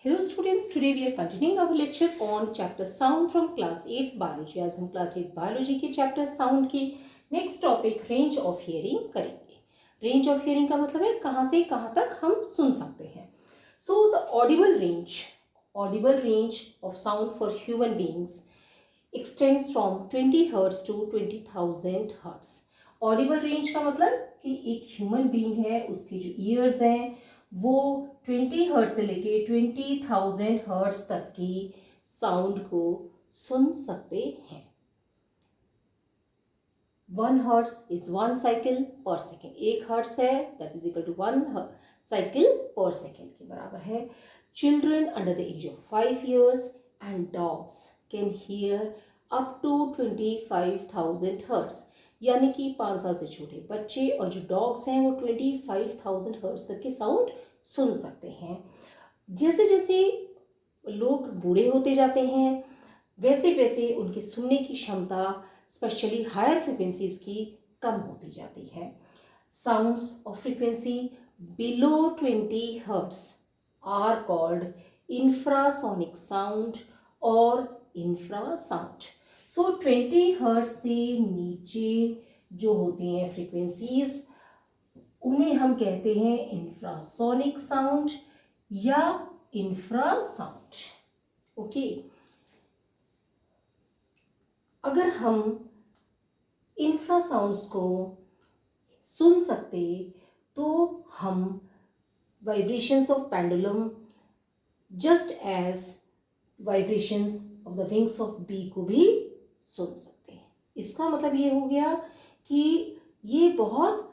Hello students, today we are continuing our lecture on chapter sound from class 8 biology. आज हम class 8 biology के chapter sound की next topic range of hearing करेंगे. Range of hearing का मतलब है कहाँ से कहाँ तक हम सुन सकते हैं. So the audible range of sound for human beings extends from 20 Hz to 20,000 Hz. Audible range का मतलब कि एक human being है, उसकी जो ears हैं वो 20 हर्ट्ज से लेके 20,000 हर्ट्ज तक की साउंड को सुन सकते हैं. 1 hertz is 1 cycle per second. 1 hertz है that is equal to 1 cycle per second के बराबर है. Children under the age of 5 years and dogs can hear up to 25,000 hertz. यानी कि 5 साल से छोटे बच्चे और जो डॉग्स हैं वो 25,000 हर्ट्ज तक की साउंड सुन सकते हैं. जैसे जैसे लोग बूढ़े होते जाते हैं वैसे वैसे उनकी सुनने की क्षमता स्पेशली हायर फ्रिक्वेंसीज की कम होती जाती है. Sounds of frequency below 20 hertz are called infrasonic sound और इंफ्रासाउंड. सो 20 हर्ट्ज से नीचे जो होती हैं फ्रिक्वेंसीज उन्हें हम कहते हैं इंफ्रासोनिक साउंड या इंफ्रासाउंड. ओके, अगर हम इंफ्रासाउंड्स को सुन सकते तो हम vibrations of pendulum just as vibrations of the wings of bee को भी सुन सकते हैं. इसका मतलब ये हो गया कि ये बहुत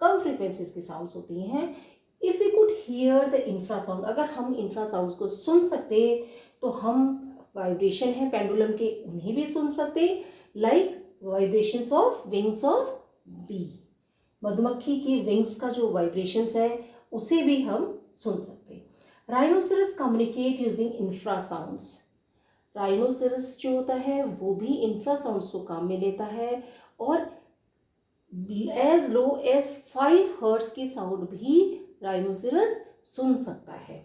कम फ्रीक्वेंसीज की साउंड्स होती हैं. If we could hear the infrasound, अगर हम इंफ्रासाउंड्स को सुन सकते तो हम वाइब्रेशन है पेंडुलम के उन्हें भी सुन सकते, like vibrations of wings of bee. मधुमक्खी की विंग्स का जो वाइब्रेशंस है उसे भी हम सुन सकते. Rhinoceros communicate using infrasounds. Rhinoceros जो होता है वो भी इंफ्रासाउंड्स को काम में लेता है और एज लो एज 5 हर्ट्ज की साउंड भी राइनोसेरस सुन सकता है.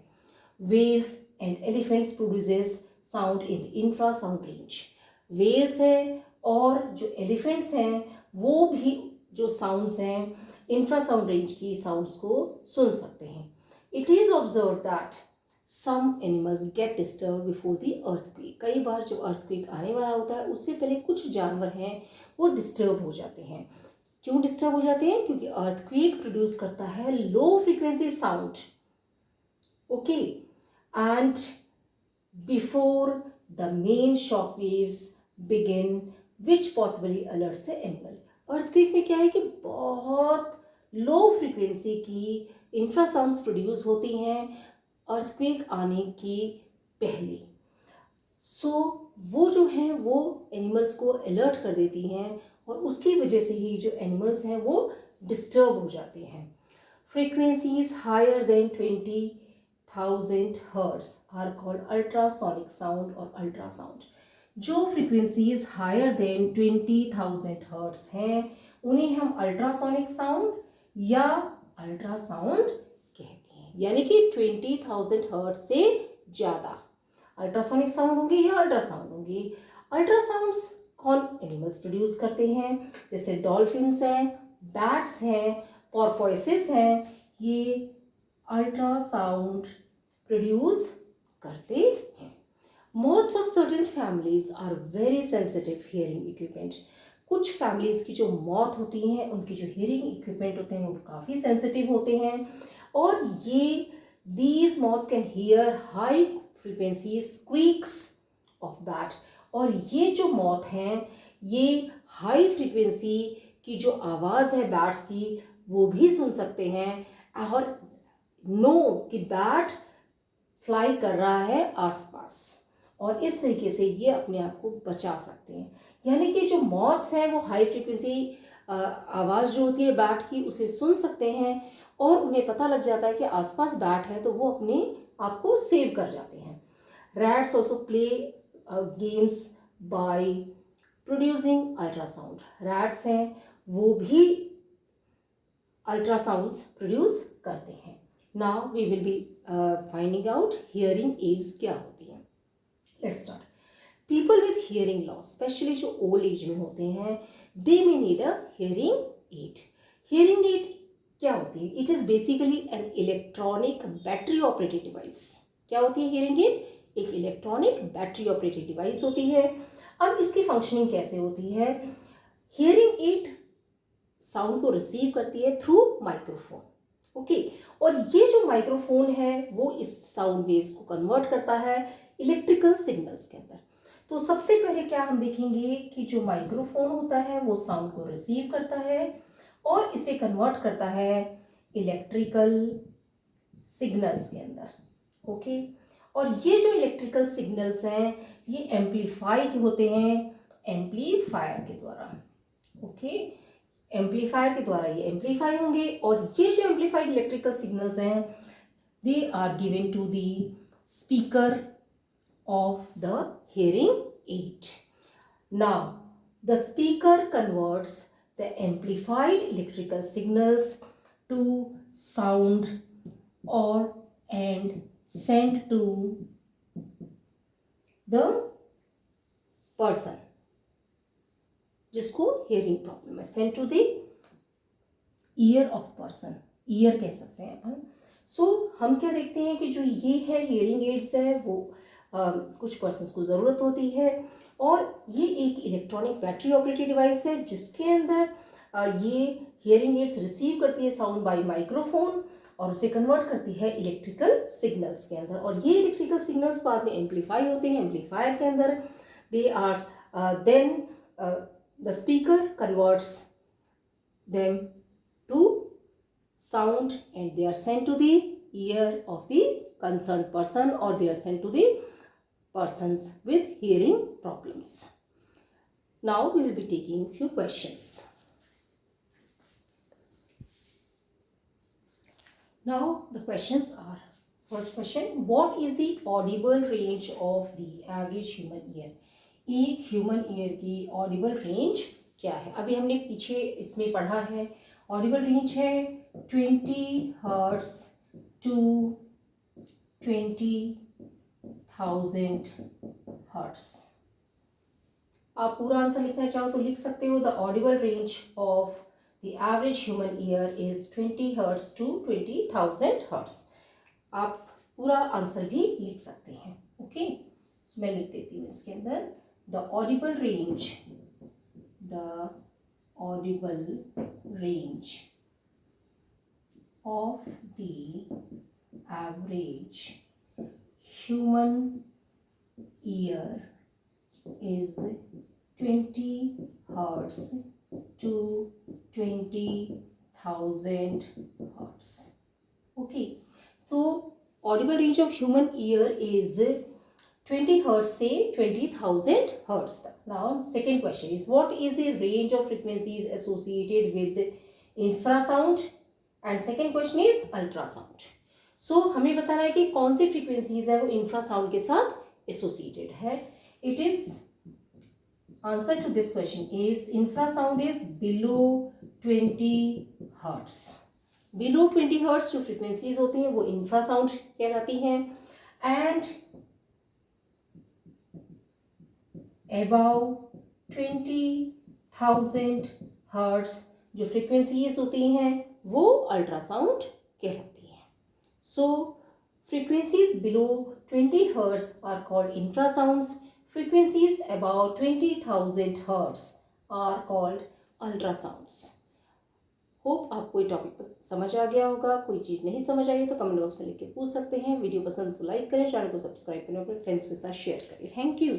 Whales and elephants produces sound in infrasound range. Whales हैं और जो एलिफेंट्स हैं वो भी जो साउंड्स हैं इंफ्रासाउंड रेंज की साउंड्स को सुन सकते हैं. It is observe that some animals get disturbed before the earthquake. कई बार जब earthquake आने वाला होता है उससे पहले कुछ जानवर हैं वो डिस्टर्ब हो जाते हैं. क्यों डिस्टर्ब हो जाते हैं? क्योंकि earthquake प्रोड्यूस करता है low frequency sound. Okay, and before the main shock waves begin which possibly alerts the animal. earthquake में क्या है कि बहुत लो फ्रीक्वेंसी की इंफ्रासाउंड्स प्रोड्यूस होती हैं अर्थक्वेक आने की पहले. सो वो जो हैं वो एनिमल्स को अलर्ट कर देती हैं और उसकी वजह से ही जो एनिमल्स हैं वो डिस्टर्ब हो जाते हैं. Frequencies higher than 20,000 hertz are called ultrasonic sound और अल्ट्रासाउंड. जो फ्रीक्वेंसीज हायर देन 20,000 हर्ट्ज हैं उन्हें हम अल्ट्रासोनिक साउंड या अल्ट्रासाउंड कहते हैं. यानी कि 20,000 हर्ट्ज से ज़्यादा अल्ट्रासोनिक साउंड होंगे या अल्ट्रासाउंड होंगी. अल्ट्रासाउंड्स कौन एनिमल्स प्रोड्यूस करते हैं? जैसे डॉल्फिन्स हैं, बैट्स हैं, पोर्पोइसेस हैं, ये अल्ट्रासाउंड प्रोड्यूस करते हैं. Moths of certain families are very sensitive hearing equipment. कुछ फैमिलीज की जो मौत होती हैं उनकी जो हियरिंग इक्विपमेंट होते हैं वो काफ़ी सेंसिटिव होते हैं और ये these moths can hear high frequency squeaks of bat. और ये जो मौत हैं ये हाई फ्रीक्वेंसी की जो आवाज़ है बैट्स की वो भी सुन सकते हैं और नो कि बैट फ्लाई कर रहा है आसपास और इस तरीके से ये अपने आप को बचा सकते हैं. यानी कि जो मॉथ्स हैं वो हाई फ्रीक्वेंसी आवाज़ जो होती है बैट की उसे सुन सकते हैं और उन्हें पता लग जाता है कि आसपास बैट है तो वो अपने आप को सेव कर जाते हैं. Rats also play games by producing ultrasound. Rats हैं वो भी अल्ट्रासाउंड्स प्रोड्यूस करते हैं. Now we will be finding out hearing aids क्या होती हैं. Let's start. People with hearing loss, specially जो ओल्ड एज में होते हैं, they may need a hearing aid. Hearing aid क्या होती है? It is basically an electronic battery operated device. क्या होती है हियरिंग एड? एक इलेक्ट्रॉनिक बैटरी ऑपरेटेड डिवाइस होती है. अब इसकी फंक्शनिंग कैसे होती है? हियरिंग एड साउंड को रिसीव करती है थ्रू माइक्रोफोन. ओके, और ये जो माइक्रोफोन है वो इस साउंड वेव्स को कन्वर्ट करता है इलेक्ट्रिकल सिग्नल्स के अंदर. तो सबसे पहले क्या हम देखेंगे कि जो माइक्रोफोन होता है वो साउंड को रिसीव करता है और इसे कन्वर्ट करता है इलेक्ट्रिकल सिग्नल्स के अंदर. ओके, और ये जो इलेक्ट्रिकल सिग्नल्स हैं ये एम्पलीफाई होते हैं एम्पलीफायर के द्वारा. ओके, एम्पलीफायर के द्वारा ये एम्पलीफाई होंगे और ये जो एम्पलीफाइड इलेक्ट्रिकल सिग्नल्स हैं they are given to the speaker of the hearing aid. Now, the speaker converts the amplified electrical signals to sound or and sent to the person जिसको hearing problem है. Sent to the ear of person. ear कह सकते हैं अपन. So हम क्या देखते हैं कि जो ये है hearing aids है वो कुछ पर्सन्स को ज़रूरत होती है और ये एक इलेक्ट्रॉनिक बैटरी ऑपरेटेड डिवाइस है जिसके अंदर ये हियरिंग एड्स रिसीव करती है साउंड बाय माइक्रोफोन और उसे कन्वर्ट करती है इलेक्ट्रिकल सिग्नल्स के अंदर. और ये इलेक्ट्रिकल सिग्नल्स बाद में एम्पलीफाई होते हैं एम्पलीफायर के अंदर. They are then the speaker converts them to sound and they are sent to the ear of the concerned person or they are sent to the persons with hearing problems. Now we will be taking few questions. Now the questions are, first question, what is the audible range of the average human ear? एक human ear की Audible range क्या है? अभी हमने पीछे इसमें पढ़ा है ऑडिबल रेंज है 20 हर्ट्ज टू 20,000 हर्ट्ज. आप पूरा आंसर लिखना चाहो तो लिख सकते हो. The audible range of the average human ear is 20 hertz to 20,000 hertz. आप पूरा आंसर भी लिख सकते हैं. ओके, मैं लिख देती हूँ इसके अंदर the audible range of the average human ear is 20 hertz to 20,000 hertz. Okay, so audible range of human ear is 20 hertz से 20,000 hertz. Now second question is what is the range of frequencies associated with infrasound and second question is ultrasound. So हमें बताना है कि कौन सी frequencies है वो infrasound के साथ associated है. It is answer to this question is infrasound is below 20 hertz. Below 20 hertz जो frequencies होती हैं वो infrasound कहलाती हैं and above 20,000 hertz जो frequencies होती हैं वो अल्ट्रासाउंड कहलाती है. So frequencies below 20 hertz are called infrasounds. Frequencies about 20,000 hertz are called ultrasounds. Hope आपको ये टॉपिक समझ आ गया होगा. कोई चीज़ नहीं समझ आई तो कमेंट बॉक्स में लिख के पूछ सकते हैं. वीडियो पसंद तो लाइक करें, चैनल को सब्सक्राइब करें, अपने फ्रेंड्स के साथ शेयर करें. Thank you.